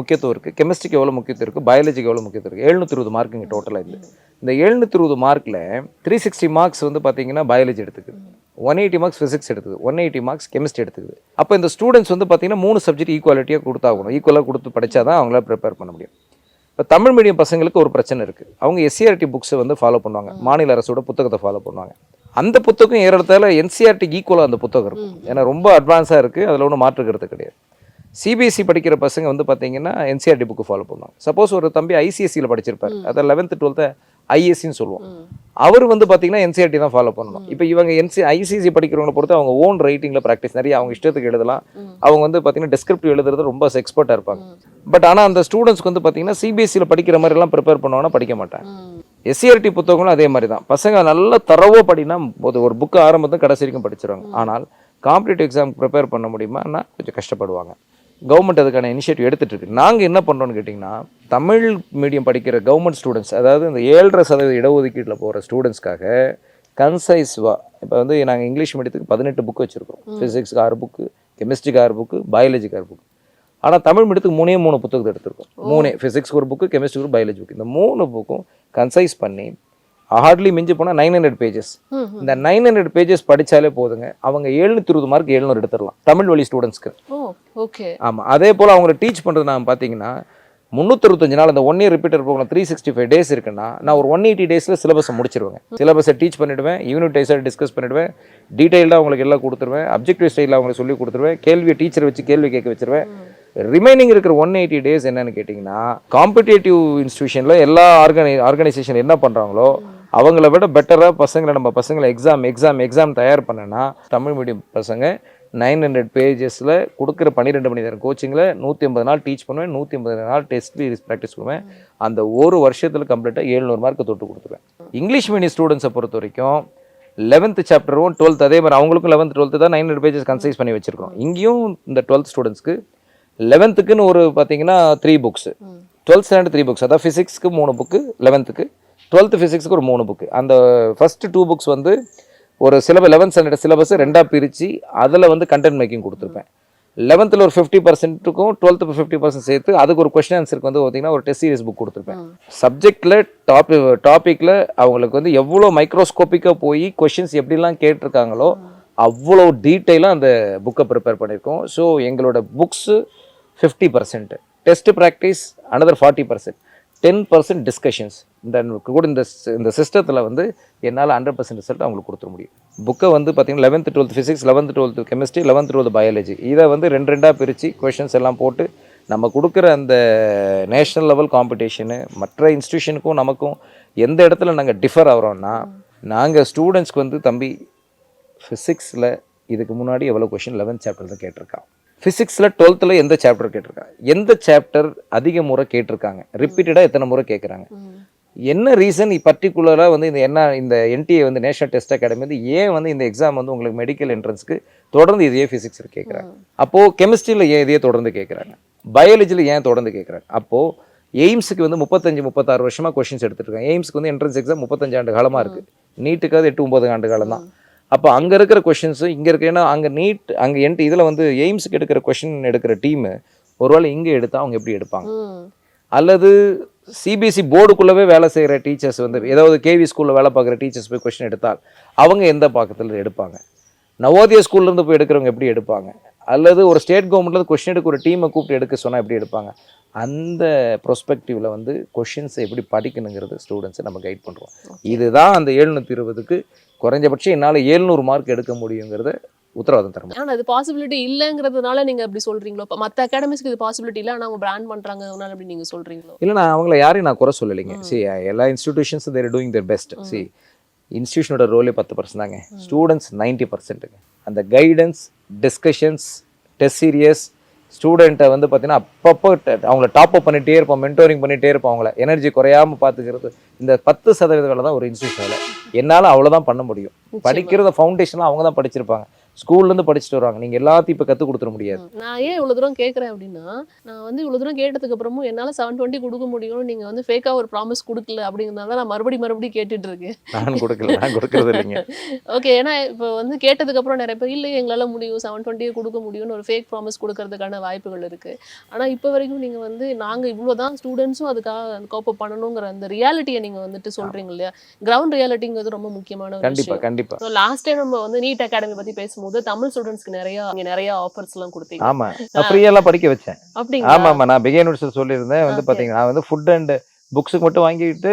Speaker 1: முக்கியத்துவம் இருக்குது, கெமிஸ்ட்ரிக்கு எவ்வளோ முக்கியத்துவம் இருக்குது, பயாலஜிக்கு எவ்வளோ முக்கியத்துவம் இருக்குது. 720 மார்க்குங்க டோட்டலாக இது. இந்த 720 மார்க்கில் 360 மார்க்ஸ் வந்து பார்த்தீங்கன்னா பயாலஜி எடுத்துக்குது, 180 மார்க்ஸ் ஃபிசிக்ஸ் எடுத்துக்குது, 180 மார்க்ஸ் கெமிஸ்ட்ரி எடுத்துக்குது. அப்போ இந்த ஸ்டூடெண்ட்ஸ் வந்து பார்த்தீங்கன்னா 3 சப்ஜெக்ட் ஈக்குவாலிட்டியாக கொடுத்தாகணும். ஈக்குவலாக கொடுத்து படித்தா தான் அவங்களால ப்ரிப்பேர் பண்ண முடியும். இப்போ தமிழ் மீடியம் பசங்களுக்கு ஒரு பிரச்சனை இருக்குது. அவங்க எஸ்சிஆர்டி புக்ஸை வந்து ஃபாலோ பண்ணுவாங்க, மாநில அரசோட புத்தகத்தை ஃபாலோ பண்ணுவாங்க. அந்த புத்தகம் ஏறத்தால என்சிஆர்டிக்கு ஈக்குவலாக அந்த புத்தகம் இருக்கும். ஏன்னா ரொம்ப அட்வான்ஸாக இருக்குது, அதில் ஒன்றும் மாற்றுக்கிறது கிடையாது. சிபிஎஸ்சி படிக்கிற பசங்க வந்து பார்த்தீங்கன்னா என்சிஆர்டி புக்கு ஃபாலோ பண்ணுவாங்க. சப்போஸ் ஒரு தம்பி ஐசிஎஸ்சியில் படிச்சிருப்பார், அதை 11th 12th ஐஎஸ்சின்னு சொல்லுவோம், அவர் வந்து பார்த்தீங்கன்னா என்சிஆர்டி தான் ஃபாலோ பண்ணணும். இப்போ இவங்க ஐசிஎஸ்சி படிக்கிறவங்களை பொறுத்து அவங்க ஓன் ரைட்டிங்கில் ப்ராக்டிஸ் நிறைய அவங்க இஷ்டத்துக்கு எழுதலாம். அவங்க வந்து பார்த்தீங்கன்னா டிஸ்கிரிப்டிவ் எழுதுறது ரொம்ப எக்ஸ்பர்ட்டாக இருப்பாங்க. பட் ஆனால் அந்த ஸ்டூடெண்ட்ஸ்க்கு வந்து பார்த்தீங்கன்னா சிபிஎஸ்சியில் படிக்கிற மாதிரிலாம் ப்ரிப்பேர் பண்ணுவாங்கன்னா படிக்க மாட்டாங்க. எஸ்சிஆர்டி புத்தகங்களும் அதே மாதிரி தான். பசங்க நல்ல தரவோ படினா ஒரு புக்கு ஆரம்பத்தை கடைசி வரைக்கும் படிச்சிருவாங்க. ஆனால் காம்படிட்டிவ் எக்ஸாம் ப்ரிப்பேர் பண்ண முடியுமான்னா கொஞ்சம் கஷ்டப்படுவாங்க. கவர்மெண்ட் அதுக்கான இனிஷியேட்டிவ் எடுத்துகிட்டு இருக்கு. நாங்கள் என்ன பண்ணுறோன்னு கேட்டிங்கன்னா, தமிழ் மீடியம் படிக்கிற கவர்மெண்ட் ஸ்டூடெண்ட்ஸ், அதாவது இந்த 7.5% இடஒதுக்கீட்டில் போகிற ஸ்டூடெண்ட்ஸ்க்காக கன்சைஸ்வாக இப்போ வந்து நாங்கள் இங்கிலீஷ் மீடியத்துக்கு 18 புக்கு வச்சுருக்கோம். ஃபிசிக்ஸுக்கு 6 புக்கு, கெமிஸ்ட்ரிக்கு 6 புக்கு, பயாலஜிக்கு 6 புக்கு. ஆனால் தமிழ் மீடியத்துக்கு 3 புத்தகத்தை எடுத்திருக்கோம். 3 ஃபிசிக்ஸ்க்கு ஒரு புக்கு, கெமிஸ்ட்ரிக்கு ஒரு பயாலஜி புக்கு. இந்த 3 புக்கும் கன்சைஸ் பண்ணி ஹார்ட்லி மிஞ்சி போனால் 900 பேஜஸ். இந்த 900 பேஜஸ் படித்தாலே போதுங்க, அவங்க 720 மார்க் 700 எடுத்துடலாம் தமிழ் வழி ஸ்டூடெண்ட்ஸ்க்கு.
Speaker 2: ஓகே. ஆமாம்,
Speaker 1: அதே போல் அவங்களை டீச் பண்ணுறது நான் பார்த்தீங்கன்னா 365 நாள், அந்த 1 இயர் ரிப்பீட்டர் ப்ரோக்ராம் 365 டேஸ் இருக்குன்னா நான் ஒரு 180 டேஸில் சிலபஸை முடிச்சிருவேங்க. சிலபஸை டீச் பண்ணிவிடுவேன், யூனிட் வைஸாக டிஸ்கஸ் பண்ணிவிடுவேன், டீட்டெயிலாக அவங்களுக்கு எல்லாம் கொடுத்துருவேன், அப்ஜெக்டிவ் ஸ்டைலில் அவங்களுக்கு சொல்லி கொடுத்துருவேன், கேள்வியை டீச்சரை வச்சு கேள்வி கேட்க வச்சிருவேன். ரிமைனிங் இருக்கிற 180 டேஸ் என்னன்னு கேட்டிங்கன்னா, காம்படிட்டிவ் இன்ஸ்டியூஷனில் எல்லா ஆர்கனைசேஷன் என்ன பண்ணுறாங்களோ அவங்கள விட பெட்டராக நம்ம பசங்களை எக்ஸாம் தயார் பண்ணனா தமிழ் மீடியம் பசங்க 900 பேஜஸில் கொடுக்குற 12 மணி நேரம் கோச்சிங்கில் 180 நாள் டீச் பண்ணுவேன், 180 நாள் டெஸ்ட் ப்ராக்டிஸ் பண்ணுவேன். அந்த ஒரு வருஷத்தில் கம்ப்ளீட்டாக 700 மார்க்கு தொட்டு கொடுத்துருவேன். இங்கிலீஷ் மீடியம் ஸ்டூடெண்ட்ஸை பொறுத்த வரைக்கும் 11th சாப்டரும் 12th அதே மாதிரி அவங்களுக்கும் 11th 12th தான் 900 பேஜஸ் கன்சைஸ் பண்ணி வச்சுருக்கோம். இங்கேயும் இந்த 12th ஸ்டூடெண்ட்ஸ்க்கு 11th ஒரு பார்த்தீங்கன்னா 3 புக்ஸு, 12th ஸ்டாண்டர்ட் 3 புக்ஸ், அதாவது ஃபிசிக்ஸ்க்கு 3 புக்கு, 11th 12th ஃபிசிக்ஸுக்கு ஒரு 3 புக்கு. அந்த ஃபஸ்ட்டு 2 புக்ஸ் வந்து ஒரு 11th ஸ்டாண்டர்ட் சிலபஸ் 2ஆக பிரித்து அதில் வந்து கண்டென்ட் மேக்கிங் கொடுத்துருப்பேன். 11th ஒரு 50%க்கும் 12th 50% சேர்த்து அதுக்கு ஒரு கொஸ்டின் ஆன்சருக்கு வந்து பார்த்தீங்கன்னா ஒரு டெஸ்ட் சீரிஸ் புக் கொடுத்துருப்பேன். சப்ஜெக்டில் டாப்பிக்கில் அவங்களுக்கு வந்து எவ்வளோ மைக்ரோஸ்கோப்பிக்காக போய் கொஷின்ஸ் எப்படிலாம் கேட்டிருக்காங்களோ அவ்வளோ டீட்டெயிலாக அந்த புக்கை ப்ரிப்பேர் பண்ணியிருக்கோம். ஸோ எங்களோட books 50%, test practice another 40%, 10% discussions. இந்த சிஸ்டத்தில் வந்து என்னால் 100% ரிசல்ட் அவங்களுக்கு கொடுத்துட முடியும். புக்கை வந்து பார்த்தீங்கன்னா 11th 12th physics, 11th 12th chemistry, 11th 12th biology, இதை வந்து 2 பிரித்து கொஷின்ஸ் எல்லாம் போட்டு நம்ம கொடுக்குற அந்த நேஷ்னல் லெவல் காம்படிஷனு மற்ற இன்ஸ்டியூஷனுக்கும் நமக்கும் எந்த இடத்துல நாங்கள் டிஃபர் ஆகிறோம்னா, நாங்கள் ஸ்டூடெண்ட்ஸ்க்கு வந்து தம்பி ஃபிசிக்ஸில் இதுக்கு முன்னாடி எவ்வளோ கொஷின் 11th சாப்டர் தான் கேட்டிருக்கான், ஃபிசிக்ஸில் 12th எந்த சாப்டர் கேட்டிருக்காங்க, எந்த சாப்டர் அதிக முறை கேட்டிருக்காங்க, ரிப்பீட்டடாக எத்தனை முறை கேட்குறாங்க, என்ன ரீசன் பர்டிகுலராக வந்து இந்த என்டிஏ வந்து நேஷனல் டெஸ்ட் அகாடமி வந்து ஏன் வந்து இந்த எக்ஸாம் வந்து உங்களுக்கு மெடிக்கல் என்ட்ரன்ஸ்க்கு தொடர்ந்து இதே ஃபிசிக்ஸில் கேட்குறாங்க, அப்போது கெமிஸ்ட்ரியில் ஏன் இதையே தொடர்ந்து கேட்குறாங்க, பயாலஜியில் ஏன் தொடர்ந்து கேட்குறாங்க. அப்போது எய்ம்ஸுக்கு வந்து 35-36 வருஷமாக கொஷின்ஸ் எடுத்துருக்காங்க. எய்ம்ஸுக்கு வந்து என்ட்ரன்ஸ் எக்ஸாம் 35 ஆண்டு காலமாக இருக்குது, நீட்டுக்கு அது 8-9 ஆண்டு காலம் தான். அப்போ அங்கே இருக்கிற கொஷின்ஸும் இங்கே இருக்க, ஏன்னா அங்கே இதில் வந்து எய்ம்ஸுக்கு எடுக்கிற கொஷின் எடுக்கிற டீமு ஒருவேளை இங்கே எடுத்தால் அவங்க எப்படி எடுப்பாங்க, அல்லது சிபிஎஸ்சி போர்டுக்குள்ளவே வேலை செய்கிற டீச்சர்ஸ் வந்து ஏதாவது கேவி ஸ்கூலில் வேலை பார்க்குற டீச்சர்ஸ் போய் கொஷின் எடுத்தால் அவங்க எந்த பக்கத்தில் எடுப்பாங்க, நவோதயா ஸ்கூல்லேருந்து போய் எடுக்கிறவங்க எப்படி எடுப்பாங்க, அல்லது ஒரு ஸ்டேட் கவர்மெண்ட்டில் கொஷின் எடுக்க ஒரு டீமை கூப்பிட்டு எடுக்க சொன்னால் எப்படி எடுப்பாங்க? அந்த ப்ரொஸ்பெக்டிவில் வந்து கொஷின்ஸை எப்படி படிக்கணுங்கிறது ஸ்டூடெண்ட்ஸை நம்ம கைட் பண்ணுறோம். இதுதான் அந்த 720க்கு குறைஞ்சபட்சம் என்னால் 700 மார்க் எடுக்க முடியுங்கிறத உத்தரவாதம் தர முடியும்.
Speaker 2: ஆனால் அது பாசிபிலிட்டி இல்லைங்கிறதுனால நீங்கள் அப்படி சொல்கிறீங்களோ? இப்போ மற்ற அகாடமிஸ்க்கு இது பாசிபிலிட்டி இல்லை, ஆனால் அவங்க பிராண்ட் பண்ணுறாங்க, அதனால அப்படி நீங்கள் சொல்கிறீங்களோ?
Speaker 1: இல்லை, நான் அவங்கள யாரையும் நான் குறை சொல்லலைங்க. எல்லா இன்ஸ்டிடியூஷன்ஸும் தேர் டூயிங் தேர் பெஸ்ட். இன்ஸ்டியூஷனோட ரோலே 10% தாங்க, ஸ்டூடெண்ட்ஸ் 90%ங்க. அந்த கைடன்ஸ், டிஸ்கஷன்ஸ், டெஸ்ட் சீரியஸ், ஸ்டூடெண்ட்டை வந்து பார்த்தீங்கன்னா அப்பப்போ அவங்கள டாப் அப் பண்ணிகிட்டே இருப்போம், மென்டோரிங் பண்ணிகிட்டே இருப்போம், அவங்கள எனர்ஜி குறையாமல் பார்த்துக்கிறது. இந்த 10% வேலை தான் ஒரு இன்ஸ்டியூஷன் வேலை. என்னால் அவ்வளோதான் பண்ண முடியும். படிக்கிறத ஃபவுண்டேஷனாக அவங்க தான் படிச்சிருப்பாங்க, ஸ்கூல்லேருந்து படிச்சுட்டு வருவாங்க. நீங்கள் எல்லாத்தையும் இப்போ கற்றுக் கொடுத்துட முடியாது.
Speaker 2: நான் ஏன் இவ்வளோ தூரம் கேட்குறேன் அப்படின்னா, நான் வந்து இவ்வளோ தூரம் கேட்டதுக்கு அப்புறமும் என்னால் 720 கொடுக்க முடியும், நீங்கள் வந்து ஃபேக்காக ஒரு ப்ராமிஸ் கொடுக்கல அப்படிங்கிறதால நான் மறுபடியும் கேட்டுட்டு இருக்கேன்.
Speaker 1: நான் கொடுக்கறது இல்லைங்க.
Speaker 2: ஓகே, ஏன்னா இப்போ வந்து கேட்டதுக்கப்புறம் நிறைய பேர் இல்லை எங்களால் முடியும் 720 கொடுக்க முடியும்னு ஒரு ஃபேக் ப்ராமிஸ் கொடுக்கறதுக்கான வாய்ப்புகள் இருக்குது. ஆனால் இப்போ வரைக்கும் நீங்கள் வந்து நாங்கள் இவ்வளோ தான் ஸ்டூடெண்ட்ஸும் அதுக்காக கோப்ப பண்ணணுங்கிற அந்த ரியாலிட்டியை நீங்கள் வந்துட்டு சொல்கிறீங்க இல்லையா? கிரவுண்ட் ரியாலிட்டிங்கிறது ரொம்ப முக்கியமான ஒரு விஷயம்.
Speaker 1: கண்டிப்பாக.
Speaker 2: ஸோ லாஸ்ட் டைம் நம்ம வந்து நீட் அகாடமி பற்றி பேசும்போது தமிழ் ஸ்டூடெண்ட்ஸ்க்கு நிறைய ஆஃபர்ஸ் எல்லாம் கொடுத்தீங்க.
Speaker 1: ஆமா, நான் ஃப்ரீயெல்லாம் படிக்க வச்சேன்.
Speaker 2: அப்படிங்களா?
Speaker 1: ஆமா, நான் பிகே யூனிவர்சிட்டி சொல்லியிருந்தேன். வந்து பார்த்தீங்கன்னா நான் வந்து ஃபுட் அண்ட் புக்ஸுக்கு மட்டும் வாங்கிட்டு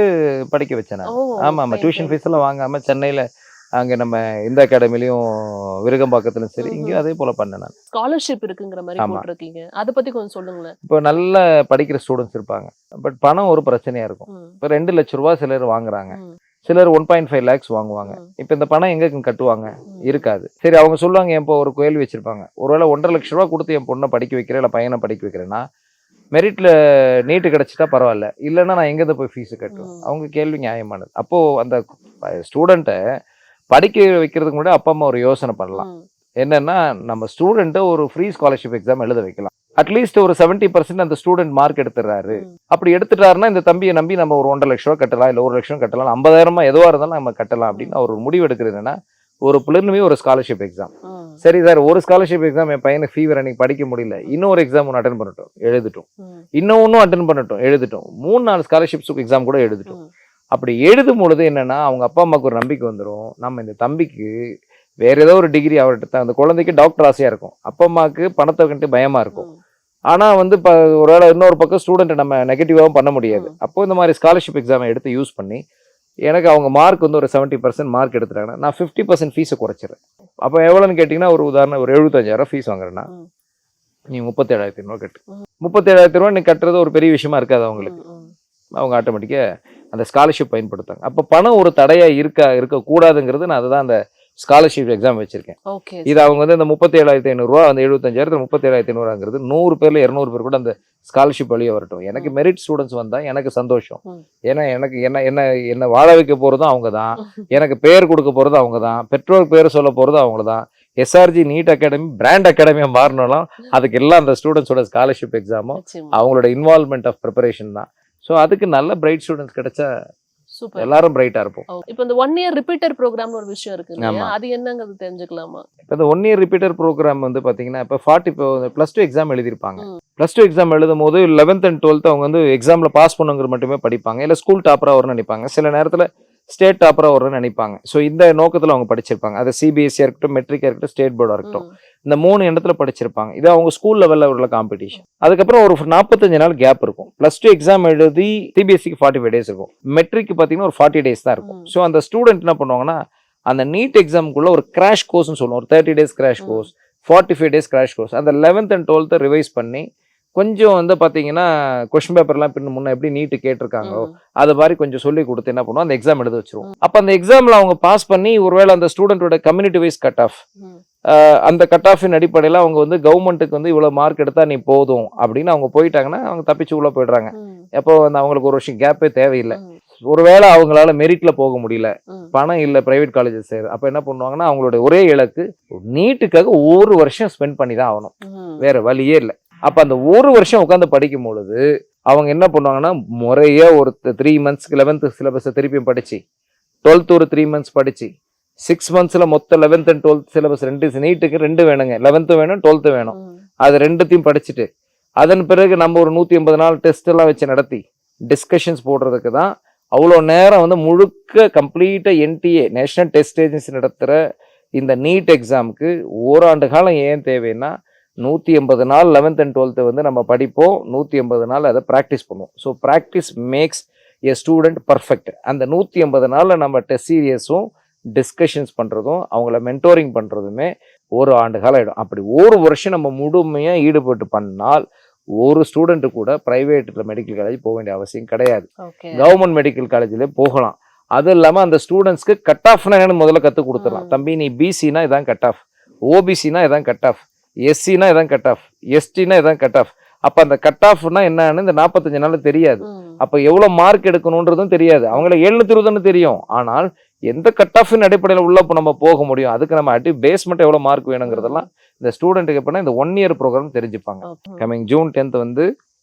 Speaker 1: படிக்க வச்சேன் நான். ஆமாம், டியூஷன் ஃபீஸ் எல்லாம் வாங்காமல் சென்னையில் அங்கே நம்ம இந்த அகாடமிலையும் விருகம்பாக்கத்துலையும் சரி, இங்கேயும் அதே போல் பண்ணேன் நான்.
Speaker 2: ஸ்காலர்ஷிப் இருக்குங்கிற மாதிரி போட்டிருக்கீங்க, அதை பற்றி கொஞ்சம் சொல்லுங்களேன்.
Speaker 1: இப்போ நல்ல படிக்கிற ஸ்டூடெண்ட்ஸ் இருப்பாங்க, பட் பணம் ஒரு பிரச்சனையாக இருக்கும். இப்போ 2 லட்ச ரூபா சிலர் வாங்குறாங்க, சிலர் 1.5 lakhs வாங்குவாங்க. இப்போ இந்த பணம் எங்க கட்டுவாங்க? இருக்காது. சரி, அவங்க சொல்லுவாங்க, இப்போ ஒரு கேள்வி வச்சிருப்பாங்க, ஒருவேளை 1.5 லட்ச ரூபா கொடுத்து என் பொண்ணை படிக்க வைக்கிறேன் இல்லை பையனை படிக்க வைக்கிறேன்னா மெரிட்ல நீட்டு கிடைச்சிட்டா பரவாயில்ல, இல்லைன்னா நான் எங்கேருந்து போய் ஃபீஸு கட்டுவேன்? அவங்க கேள்வி நியாயமானது. அப்போ அந்த ஸ்டூடெண்ட்டை படிக்க வைக்கிறதுக்கு முன்னாடி அப்பா அம்மா ஒரு யோசனை பண்ணலாம். என்னன்னா, நம்ம ஸ்டூடெண்ட்டை ஒரு ஃப்ரீ ஸ்காலர்ஷிப் எக்ஸாம் எழுத வைக்கலாம். அட்லீஸ்ட் ஒரு 70% அந்த ஸ்டூடெண்ட் மார்க் எடுத்துறாரு. அப்படி எடுத்துட்டாருன்னா இந்த தம்பியை நம்பி நம்ம ஒரு 1.5 லட்ச ரூபா கட்டலாம், இல்லை 1 லட்சம் கட்டலாம், 50,000 எதுவாக இருந்தாலும் நம்ம கட்டலாம் அப்படின்னு அவர் முடிவு எடுக்கிறது. என்னன்னா, ஒரு பிள்ளைமே ஒரு ஸ்காலர்ஷிப் எக்ஸாம். சரி சார், ஒரு ஸ்காலர்ஷிப் எக்ஸாம் என் பையனுக்கு ஃபீவர் அன்னைக்கு படிக்க முடியல, இன்னொரு எக்ஸாம் ஒன்று அட்டன் பண்ணட்டும், எழுதிட்டோம். இன்னொன்னும் அட்டன் பண்ணட்டும், எழுதிட்டோம். 3-4 ஸ்காலர்ஷிப்ஸ் எக்ஸாம் கூட எழுதிட்டோம். அப்படி எழுதும் பொழுது என்னன்னா, அவங்க அப்பா அம்மாவுக்கு ஒரு நம்பிக்கை வந்துடும், நம்ம இந்த தம்பிக்கு வேற ஏதோ ஒரு டிகிரி அவர்கிட்ட, அந்த குழந்தைக்கு டாக்டர் ஆசையா இருக்கும், அப்பா அம்மாவுக்கு பணத்தை கண்டு பயமா இருக்கும். ஆனா வந்து ஒருவேளை இன்னொரு பக்கம் ஸ்டூடெண்ட்டை நம்ம நெகட்டிவாகவும் பண்ண முடியாது. அப்போ இந்த மாதிரி ஸ்காலர்ஷிப் எக்ஸாமை எடுத்து யூஸ் பண்ணி எனக்கு அவங்க மார்க் வந்து ஒரு 70% மார்க் எடுத்துட்டாங்கன்னா நான் 50% ஃபீஸை குறைச்சிடுறேன். அப்போ எவ்வளோன்னு கேட்டிங்கன்னா, ஒரு உதாரணம் ஒரு 75,000 ஃபீஸ் வாங்குறேன்னா நீ 37,500 கட்டு. 37,000 நீ கட்டுறது ஒரு பெரிய விஷயமா இருக்காது அவங்களுக்கு. அவங்க ஆட்டோமேட்டிக்காக அந்த ஸ்காலர்ஷிப் பயன்படுத்தாங்க. அப்போ பணம் ஒரு தடையாக இருக்கக்கூடாதுங்கிறது நான் அதுதான் அந்த ஸ்காலர்ஷிப் எக்ஸாம் வச்சிருக்கேன். இது அவங்க வந்து இந்த 37,500 ரூபா, அந்த 75,000 37,500ங்கிறது 100 பேர்ல 200 பேர் கூட அந்த ஸ்காலர்ஷிப் வழியே வரட்டும். எனக்கு மெரிட் ஸ்டூடெண்ட்ஸ் வந்தா எனக்கு சந்தோஷம். ஏன்னா எனக்கு என்ன வாழ வைக்க போறதும் அவங்க தான், எனக்கு பேர் கொடுக்க போறதும் அவங்க தான், பெற்றோர் பேர் சொல்ல போறதும் அவங்க தான். எஸ்ஆர்ஜி நீட் அகாடமி பிராண்ட் அகாடமியா மாறணும், அதுக்கு எல்லாம் அந்த ஸ்டூடெண்ட்ஸோட ஸ்காலர்ஷிப் எக்ஸாமும் அவங்களோட இன்வால்வ்மெண்ட் ஆஃப் ப்ரிப்பரேஷன் தான். ஸோ அதுக்கு நல்ல பிரைட் ஸ்டூடெண்ட்ஸ் கிடைச்சா எல்லாரும் பிரைட்டா இருப்போம்.
Speaker 2: இப்போ இந்த 1 year ரிப்பீட்டர் ப்ரோக்ராம்னு ஒரு விஷயம் இருக்கு இல்லையா, அது என்னங்கிறது தெரிஞ்சுக்கலாமா?
Speaker 1: இப்போ இந்த 1 year ரிப்பீட்டர் ப்ரோக்ராம் வந்து பாத்தீங்கன்னா, இப்போ 40 +2 எக்ஸாம் எழுதிருப்பாங்க. +2 எக்ஸாம் எழுதும் போது 11th and 12th அவங்க வந்து எக்ஸாம்ல பாஸ் பண்ணுங்கிற மட்டுமே படிப்பாங்க, இல்லை ஸ்கூல் டாப்பரா வரும்னு நினைப்பாங்க, சில நேரத்துல ஸ்டேட் டாப்பரா வரும்னு நினைப்பாங்க. ஸோ இந்த நோக்கத்துல அவங்க படிச்சிருப்பாங்க. அது சிபிஎஸ்சியா இருக்கட்டும், மெட்ரிக்கா இருக்கட்டும், ஸ்டேட் போர்டா இருக்கட்டும், இந்த 3 இடத்துல படிச்சிருப்பாங்க. இது அவங்க ஸ்கூல் லெவல்ல உள்ள காம்படிஷன். அதுக்கப்புறம் ஒரு 45 நாள் கேப் இருக்கும். +2 எக்ஸாம் எழுதி சிபிஎஸ்சிக்கு 45 days இருக்கும், மெட்ரிக்கு பார்த்தீங்கன்னா ஒரு 40 days தான் இருக்கும். ஸோ அந்த ஸ்டூடெண்ட் என்ன பண்ணுவாங்கன்னா, அந்த நீட் எக்ஸாமுக்குள்ள ஒரு கிராஷ் கோர்ஸ்னு சொல்லுவோம், ஒரு 30 days crash course, 45 days crash course, அந்த 11th and 12th ரிவைஸ் பண்ணி கொஞ்சம் வந்து பார்த்தீங்கன்னா கொஸ்டின் பேப்பர்லாம் பின்ன முன்ன எப்படி நீட்டு கேட்டிருக்காங்களோ அது மாதிரி கொஞ்சம் சொல்லி கொடுத்து என்ன பண்ணுவோம், அந்த எக்ஸாம் எழுத வச்சிருவோம். அப்போ அந்த எக்ஸாமில் அவங்க பாஸ் பண்ணி ஒருவேளை அந்த ஸ்டூடெண்ட்டோட கம்யூனிட்டி வைஸ் கட் ஆஃப், அந்த கட் ஆஃபின் அடிப்படையில் அவங்க வந்து கவர்மெண்ட்டுக்கு வந்து இவ்வளோ மார்க் எடுத்தால் நீ போதும் அப்படின்னு அவங்க போயிட்டாங்கன்னா அவங்க தப்பிச்சு உள்ளே போயிடுறாங்க. எப்போ வந்து அவங்களுக்கு ஒரு வருஷம் கேப்பே தேவையில்லை. ஒருவேளை அவங்களால மெரிட்ல போக முடியல, பணம் இல்லை, பிரைவேட் காலேஜஸ் சேரு, அப்போ என்ன பண்ணுவாங்கன்னா அவங்களோட ஒரே இலக்கு நீட்டுக்காக ஒரு வருஷம் ஸ்பெண்ட் பண்ணி தான் ஆகணும், வேற வழியே இல்லை. அப்போ அந்த ஒரு வருஷம் உட்காந்து படிக்கும் பொழுது அவங்க என்ன பண்ணுவாங்கன்னா, முறையாக ஒரு 3 months 11th சிலபஸை திருப்பியும் படிச்சு, 12th ஒரு 3 months படிச்சு, 6 monthsல மொத்த 11th and 12th சிலபஸ் 2 நீட்டுக்கு 2 வேணுங்க, 11th வேணும் 12th வேணும், அது 2த்தையும் படிச்சுட்டு அதன் பிறகு நம்ம ஒரு 180 நாள் டெஸ்ட் எல்லாம் வச்சு நடத்தி டிஸ்கஷன்ஸ் போடுறதுக்கு தான் அவ்வளோ நேரம் வந்து முழுக்க கம்ப்ளீட்டாக என்டிஏ நேஷனல் டெஸ்ட் ஏஜென்சி நடத்துகிற இந்த நீட் எக்ஸாமுக்கு ஓராண்டு காலம் ஏன் தேவைன்னா, 180 நாள் 11th and 12th வந்து நம்ம படிப்போம், 180 நாள் அதை ப்ராக்டிஸ் பண்ணுவோம். So practice makes a student perfect. அந்த 180 நாளில் நம்ம டெஸ்ட் சீரியஸும் டிஸ்கஷன்ஸ் பண்ணுறதும் அவங்கள மென்டோரிங் பண்ணுறதுமே ஒரு ஆண்டு காலம் ஆகிடும். அப்படி ஒரு வருஷம் நம்ம முழுமையாக ஈடுபட்டு பண்ணால் ஒரு ஸ்டூடெண்ட்டு கூட ப்ரைவேட்டில் மெடிக்கல் காலேஜ் போக வேண்டிய அவசியம் கிடையாது. கவர்மெண்ட் மெடிக்கல் காலேஜில் போகலாம். அது இல்லாமல் அந்த ஸ்டூடெண்ட்ஸ்க்கு கட் ஆஃப்னா என்னன்னு முதல்ல கற்றுக் கொடுத்துடலாம். தம்பி நீ பிசினா இதான் கட் ஆஃப், ஓபிசினா இதான் கட் ஆஃப், எஸ்சினா இதான் கட் ஆஃப், எஸ்டினா இதான் கட் ஆஃப். அப்போ அந்த கட் ஆஃப்னா என்னன்னு இந்த 45 நாள் தெரியாது. அப்போ எவ்வளோ மார்க் எடுக்கணுன்றதும் தெரியாது. அவங்கள 720 தெரியும். ஆனால் எந்த கட் ஆஃபின் அடிப்படையில் உள்ள நம்ம போக முடியும், அதுக்கு நம்ம பேஸ்மெண்ட் எவ்வளோ மார்க் வேணுங்கிறதெல்லாம் இந்த ஸ்டூடெண்ட்டுக்கு எப்படின்னா இந்த 1 year ப்ரோக்ராம் தெரிஞ்சுப்பாங்க. கமிங் June 10th வந்து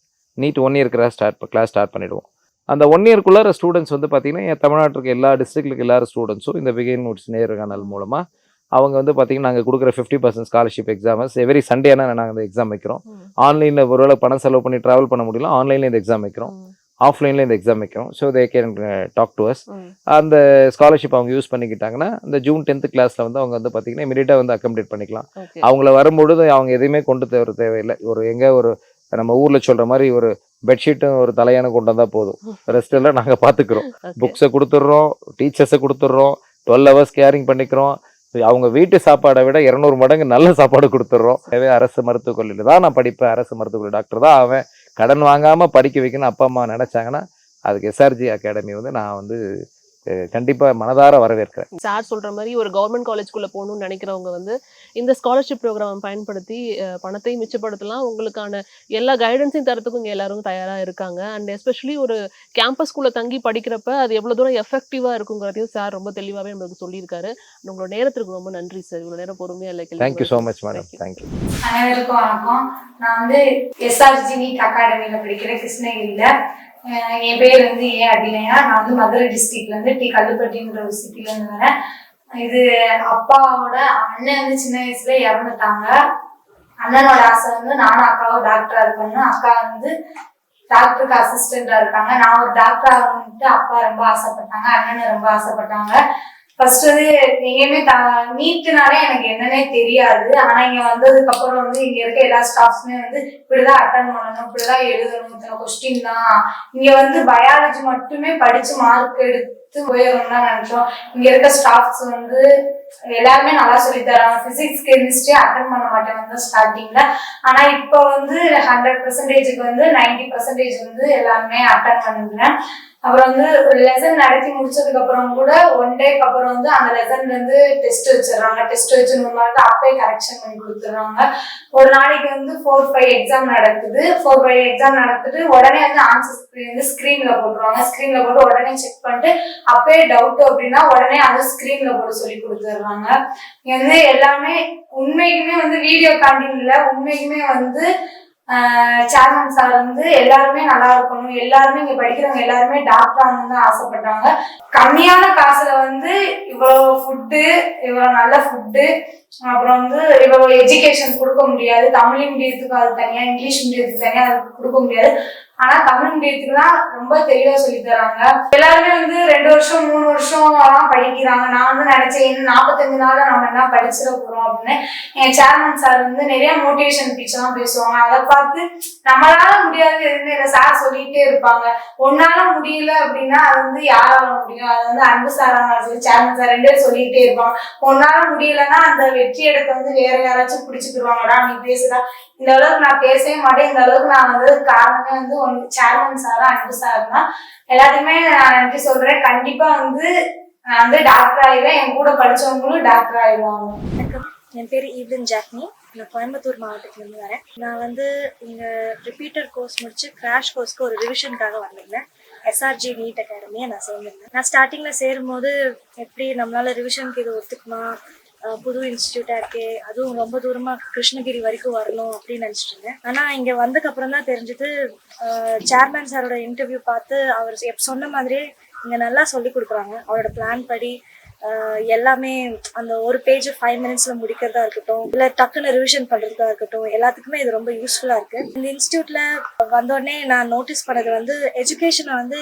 Speaker 1: நீட் 1 year கிளாஸ் ஸ்டார்ட் பண்ணிவிடுவோம். அந்த 1 yearக்குள்ளார ஸ்டூடெண்ட்ஸ் வந்து பார்த்தீங்கன்னா தமிழ்நாட்டுக்கு எல்லா டிஸ்ட்ரிக்ட்டுக்கு எல்லா ஸ்டூடெண்ட்ஸும் இந்த பிகின் நோட்ஸ் நேர்காணல் மூலமாக அவங்க வந்து பார்த்தீங்கன்னா நாங்கள் கொடுக்குற 50% ஸ்காலர்ஷிப் எக்ஸாம்ஸ் எவ்ரி சண்டே ஆனால் நாங்கள் இந்த எக்ஸாம் வைக்கிறோம். ஆன்லைனில் ஒருவேளை பணம் செலவு பண்ணி ட்ராவல் பண்ண முடியல, ஆன்லைனில் இந்த எக்ஸாம் வைக்கிறோம், ஆஃப்லைனில் இந்த எக்ஸாம் வைக்கிறோம். So they can talk to us. அந்த ஸ்காலர்ஷிப் அவங்க யூஸ் பண்ணிக்கிட்டாங்கன்னா இந்த June 10th கிளாஸில் வந்து அவங்க வந்து பார்த்தீங்கன்னா இமீடியட்டாக வந்து அக்கமடேட் பண்ணிக்கலாம். அவங்கள வரும்பொழுது அவங்க எதுவுமே கொண்டு தேவையில்லை. ஒரு நம்ம ஊரில் சொல்கிற மாதிரி ஒரு பெட்ஷீட்டும் ஒரு தலையான கொண்டு வந்தால் போதும், ரெஸ்ட் எல்லாம் நாங்கள் பார்த்துக்குறோம். புக்ஸை கொடுத்துட்றோம், டீச்சர்ஸை கொடுத்துட்றோம், 12 hours கேரிங் பண்ணிக்கிறோம். அவங்க வீட்டு சாப்பாடை விட 200 மடங்கு நல்ல சாப்பாடு கொடுத்துட்றோம். அரசு மருத்துவக் கல்லூரியில் தான் நான் படிப்பேன், அரசு மருத்துவக் கல்லூரி டாக்டர் தான் அவன், கடன் வாங்காமல் படிக்க வைக்கணும் அப்பா அம்மா நினச்சாங்கன்னா அதுக்கு SRG அகாடமி வந்து நான் வந்து கண்டிப்பாக மனதார வரவேற்கிறேன்.
Speaker 2: சார் சொல்கிற மாதிரி ஒரு கவர்மெண்ட் காலேஜ்குள்ளே போகணும்னு நினைக்கிறவங்க வந்து இந்த ஸ்காலர்ஷிப் ப்ரோக்ராம் பயன்படுத்தி பணத்தை மிச்சப்படுத்தலாம். உங்களுக்கான எல்லா கைடன்ஸையும் தரத்துக்கும் இங்கே எல்லாரும் தயாராக இருக்காங்க. அண்ட் எஸ்பெஷலி ஒரு கேம்பஸ்குள்ளே தங்கி படிக்கிறப்ப அது எவ்வளோ தூரம் எஃபெக்டிவாக இருக்குங்கிறதையும் சார் ரொம்ப தெளிவாகவே நம்மளுக்கு சொல்லியிருக்காரு. உங்களோட நேரத்துக்கு ரொம்ப நன்றி சார், இவ்வளோ நேரம் பொறுமையாக இல்லை.
Speaker 1: Thank you so much madam. Thank you.
Speaker 3: அனைவருக்கும் வணக்கம். நான் வந்து SRG நீட் அகாடமியில் படிக்கிறேன், கிருஷ்ணகிரியில். என் பேர் வந்து அபிநயா. நான் வந்து மதுரை டிஸ்ட்ரிக்ட்ல இருந்து கல்லுப்பட்டின்ற ஒரு சிட்டில இருந்து வரேன். இது அப்பாவோட அண்ணன் வந்து சின்ன வயசுல இறந்துட்டாங்க. அண்ணனோட ஆசை வந்து நானும் அக்காவும் டாக்டரா இருக்கணும். அக்கா வந்து டாக்டருக்கு அசிஸ்டண்டா இருக்காங்க. நான் ஒரு டாக்டர் ஆகணும்ட்டு அப்பா ரொம்ப ஆசைப்பட்டாங்க, அண்ணனும் ரொம்ப ஆசைப்பட்டாங்க. ஃபர்ஸ்ட் வந்து எங்கேயுமே நீட்டுனாலே எனக்கு என்னன்னே தெரியாது. ஆனா இங்க வந்ததுக்கு அப்புறம் வந்து இங்க இருக்க எல்லா ஸ்டாஃப்ஸுமே வந்து இப்படிதான் அட்டன் பண்ணணும், இப்படிதான் எழுதணும், இத்தனை கொஸ்டின் தான். இங்க வந்து பயாலஜி மட்டுமே படிச்சு மார்க் எடுத்து உயரணும் தான் நினைச்சோம். இங்க இருக்க ஸ்டாஃப்ஸ் வந்து எல்லாருமே நல்லா சொல்லி தராங்க. பிசிக்ஸ் கெமிஸ்ட்ரி அட்டன் பண்ண மாட்டேன் வந்து ஸ்டார்டிங்ல. ஆனா இப்போ வந்து 100%க்கு வந்து 90% வந்து எல்லாருமே அட்டன் பண்ணுறேன். அப்புறம் வந்து லெசன் நடத்தி முடிச்சதுக்கு அப்புறம் கூட 1 டேக்கு அப்புறம் வந்து அந்த லெசன்ல இருந்து டெஸ்ட் வச்சிடறாங்க. டெஸ்ட் வச்சு 1 நாளுக்கு அப்பே கரெக்ஷன் பண்ணி கொடுத்துடுறாங்க. ஒரு நாளைக்கு வந்து 4-5 எக்ஸாம் நடக்குது. 4-5 எக்ஸாம் நடத்துட்டு உடனே வந்து ஆன்சர் வந்து ஸ்கிரீன்ல போட்டுருவாங்க. ஸ்கிரீன்ல போட்டு உடனே செக் பண்ணிட்டு அப்பே டவுட் அப்படின்னா உடனே அந்த ஸ்கிரீன்ல போட்டு சொல்லி கொடுத்துடுறாங்க. இங்க வந்து எல்லாமே உண்மைக்குமே வந்து வீடியோ காண்டிங்ல உண்மைக்குமே வந்து சேர்மன் சார் வந்து எல்லாருமே நல்லா இருக்கணும், எல்லாருமே இங்க படிக்கிறவங்க எல்லாருமே டாக்டர் ஆகணும்னு தான் ஆசைப்பட்டாங்க. கம்மியான காசுல வந்து இவ்வளவு ஃபுட்டு, இவ்வளவு நல்ல ஃபுட்டு, அப்புறம் வந்து இவ்வளவு எஜுகேஷன் கொடுக்க முடியாது. தமிழ் மீடியத்துக்கு அது தனியா, இங்கிலீஷ் மீடியத்துக்கு தனியா அது கொடுக்க முடியாது. ஆனா தமிழ் மீடியத்துக்கு தான் ரொம்ப தெளிவா சொல்லி தராங்க. எல்லாருமே வந்து 2 வருஷம் 3 வருஷம் எல்லாம் படிக்கிறாங்க. நான் வந்து நினைச்சேன் 45 நாள்ல நம்ம என்ன படிச்சிட போறோம் அப்படின்னு. என் சேர்மன் சார் வந்து நிறைய மோட்டிவேஷன் ஸ்பீச் எல்லாம் பேசுவாங்க. அதை பார்த்து நம்மளால முடியாது எதுவுமே இல்லை, சார் சொல்லிட்டே இருப்பாங்க. உன்னால முடியல அப்படின்னா அது வந்து யாரால முடியும்? அது வந்து அன்பு சாரான சொல்லி சேர்மன் சார் 2 பேரும் சொல்லிக்கிட்டே இருப்பாங்க. உன்னால முடியலன்னா அந்த வெற்றி இடத்தை வந்து வேற யாராச்சும் பிடிச்சுக்கிடுவாங்கடா, நீ பேசுடா. இந்த அளவுக்கு நான் பேசவே மாட்டேன், இந்த அளவுக்கு நான் வந்ததுக்கு காரணமே வந்து சேர்மன் சாரா அன்பு சார் தான். எல்லாத்தையுமே நான் நன்றி சொல்றேன். கண்டிப்பா வந்து நான் வந்து டாக்டர் ஆயிடுவேன், என் கூட படிச்சவங்களும் டாக்டர் ஆயிடுவாங்க.
Speaker 4: வணக்கம், என் பேர் ஈவ்லின் ஜாக்னி. நான் கோயம்புத்தூர் மாவட்டத்துலேருந்து வரேன். நான் வந்து இங்கே ரிப்பீட்டர் கோர்ஸ் முடிச்சு கிராஷ் கோர்ஸ்க்கு ஒரு ரிவிஷனுக்காக வந்திருந்தேன். SRG நீட் அகாடமியை நான் சேர்ந்திருந்தேன். நான் ஸ்டார்டிங்கில் சேரும்போது எப்படி நம்மளால ரிவிஷனுக்கு இது ஒத்துக்குமா, புது இன்ஸ்டியூட்டாக இருக்கே, அதுவும் ரொம்ப தூரமாக கிருஷ்ணகிரி வரைக்கும் வரணும் அப்படின்னு நினச்சிட்டு இருந்தேன். ஆனால் இங்கே வந்ததுக்கப்புறம் தான் தெரிஞ்சது, சேர்மேன் சாரோட இன்டர்வியூ பார்த்து அவர் சொன்ன மாதிரியே இங்கே நல்லா சொல்லி கொடுக்குறாங்க. அவரோட பிளான் படி எல்லாமே அந்த ஒரு பேஜ் 5 minutesல முடிக்கிறதா இருக்கட்டும், இல்லை டக்குன்னு ரிவிஷன் பண்ணுறதா இருக்கட்டும், எல்லாத்துக்குமே இது ரொம்ப யூஸ்ஃபுல்லாக இருக்குது. இந்த இன்ஸ்டியூட்டில் வந்தோடனே நான் நோட்டீஸ் பண்ணது வந்து எஜுகேஷனை வந்து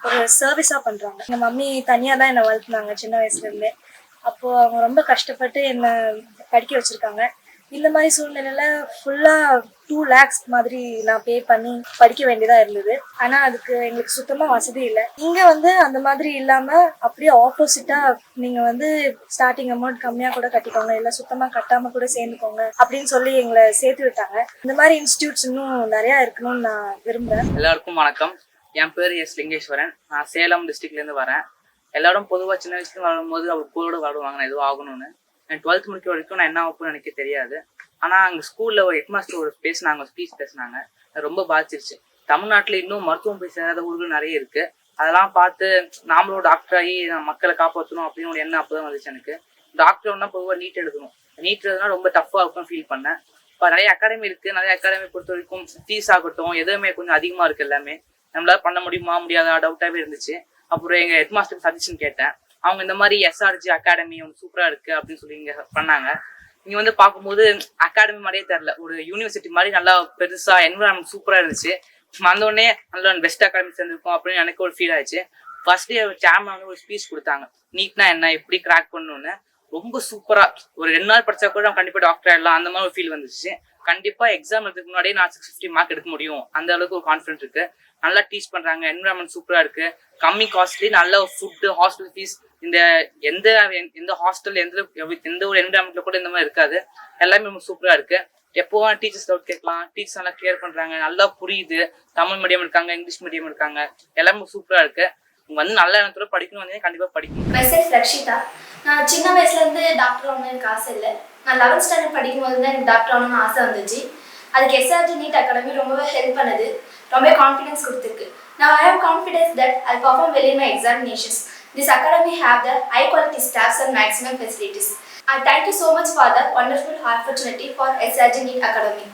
Speaker 4: ஒரு சர்வீஸாக பண்ணுறாங்க. எங்கள் மம்மி தனியாக தான் என்னை வளர்த்துனாங்க சின்ன வயசுலேருந்தே. அப்போது அவங்க ரொம்ப கஷ்டப்பட்டு என்னை படிக்க வச்சுருக்காங்க. இந்த மாதிரி சூழ்நிலையில ஃபுல்லாக 2 lakhs மாதிரி நான் பே பண்ணி படிக்க வேண்டியதாக இருந்தது. ஆனால் அதுக்கு எங்களுக்கு சுத்தமாக வசதி இல்லை. இங்கே வந்து அந்த மாதிரி இல்லாமல் அப்படியே ஆப்போசிட்டாக நீங்கள் வந்து ஸ்டார்டிங் அமௌண்ட் கம்மியாக கூட கட்டிக்கோங்க, இல்லை சுத்தமாக கட்டாமல் கூட சேர்ந்துக்கோங்க அப்படின்னு சொல்லி எங்களை சேர்த்து விட்டாங்க. இந்த மாதிரி இன்ஸ்டியூட்ஸ் இன்னும் நிறையா இருக்கணும்னு நான் விரும்புகிறேன்.
Speaker 5: எல்லாருக்கும் வணக்கம். என் பேர் எஸ் லிங்கேஸ்வரன். நான் சேலம் டிஸ்ட்ரிக்ட்லேருந்து வரேன். எல்லாரும் பொதுவாக சின்ன வயசுல வரும்போது அவர் கூலோட விளாடுவாங்க நான் எதுவும் ஆகணும்னு. என் 12th முடிக்க வரைக்கும் நான் என்ன ஆகும்னு எனக்கு தெரியாது. ஆனால் அங்கே ஸ்கூலில் ஒரு ஹெட்மாஸ்டர் ஒரு ஸ்பீச் பேசினாங்க. அது ரொம்ப பாதிச்சிருச்சு. தமிழ்நாட்டில் இன்னும் மருத்துவம் போய் சேராத ஊர்கள் நிறைய இருக்குது. அதெல்லாம் பார்த்து நாமளும் டாக்டர் ஆகி மக்களை காப்பாற்றணும் அப்படின்னு ஒரு எண்ணம் அப்போ தான் வந்துச்சு எனக்கு. டாக்டர்னா பொதுவாக நீட் எழுதணும். நீட் எழுதுனா ரொம்ப டஃப்பாக இருக்கும்னு ஃபீல் பண்ணேன். இப்போ நிறைய அகாடமி இருக்குது. நிறைய அகாடமி பொறுத்த வரைக்கும் ஃபீஸ் ஆகட்டும் எதுவுமே கொஞ்சம் அதிகமாக இருக்குது. எல்லாமே நம்மளால பண்ண முடியுமா முடியாதா டவுட்டாகவே இருந்துச்சு. அப்புறம் எங்கள் ஹெட்மாஸ்டர் சஜஷன் கேட்டேன். அவங்க இந்த மாதிரி எஸ்ஆர்ஜி அகாடமி ஒன்று சூப்பராக இருக்குது அப்படின்னு சொல்லி இங்கே பண்ணாங்க. இங்கே வந்து பார்க்கும்போது அகாடமி மாதிரியே தெரில, ஒரு யூனிவர்சிட்டி மாதிரி நல்லா பெருசாக என்விரான்மெண்ட் சூப்பராக இருந்துச்சு. வந்தோடனே நல்ல பெஸ்ட் அகாடமி சேர்ந்துருக்கும் அப்படின்னு எனக்கு ஒரு ஃபீல் ஆயிடுச்சு. ஃபர்ஸ்ட் டே சேர்மன் வந்து ஒரு ஸ்பீச் கொடுத்தாங்க. நீட்னா என்ன, எப்படி கிராக் பண்ணணும்னு. ரொம்ப சூப்பராக ஒரு 2 நாள் படித்தா கூட நம்ம கண்டிப்பாக டாக்டர் ஆகிடலாம் அந்த மாதிரி ஒரு ஃபீல் வந்துச்சு. கண்டிப்பாக எக்ஸாம் எடுத்துக்கு முன்னாடியே நான் 650 மார்க் எடுக்க முடியும் அந்த அளவுக்கு ஒரு கான்ஃபிடென்ட் இருக்கு. நல்லா டீச் பண்ணுறாங்க, என்விரான்மெண்ட் சூப்பராக இருக்குது, கம்மி காஸ்ட்லி, நல்ல ஃபுட்டு, ஹாஸ்டல் ஃபீஸ். இந்த எந்த ஹாஸ்டல் எந்த ஒரு என்விரான்மெண்ட்ல கூட இந்த மாதிரி இருக்காது. எல்லாமே ரொம்ப சூப்பராக இருக்குது. எப்போ டீச்சர்ஸ் டவுட் கேட்கலாம், டீச்சர்ஸ் நல்லா கிளியர் பண்ணுறாங்க, நல்லா புரியுது. தமிழ் மீடியம் இருக்காங்க, இங்கிலீஷ் மீடியம் இருக்காங்க, எல்லாமே சூப்பராக இருக்குது. உங்க வந்து நல்ல இடத்துல படிக்கணும் வந்து கண்டிப்பாக படிக்கணும்.
Speaker 6: மெசேஜ் ரக்ஷிதா. நான் சின்ன வயசுலேருந்து டாக்டர் ஆகணும்னு எனக்கு ஆசை இல்லை. நான் 11th standard படிக்கும்போது தான் எனக்கு டாக்டர் ஆகணும்னு ஆசை வந்துச்சு. அதுக்கு எஸ்ஆர்ஜி நீட் அகாடமி ரொம்பவே ஹெல்ப் பண்ணுது, ரொம்ப கான்ஃபிடன்ஸ் கொடுத்துருக்கு. Now I have confidence that I'll perform well in my examinations. This academy have the high quality staffs and maximum facilities. I thank you so much for the wonderful opportunity for SRG NEET Academy.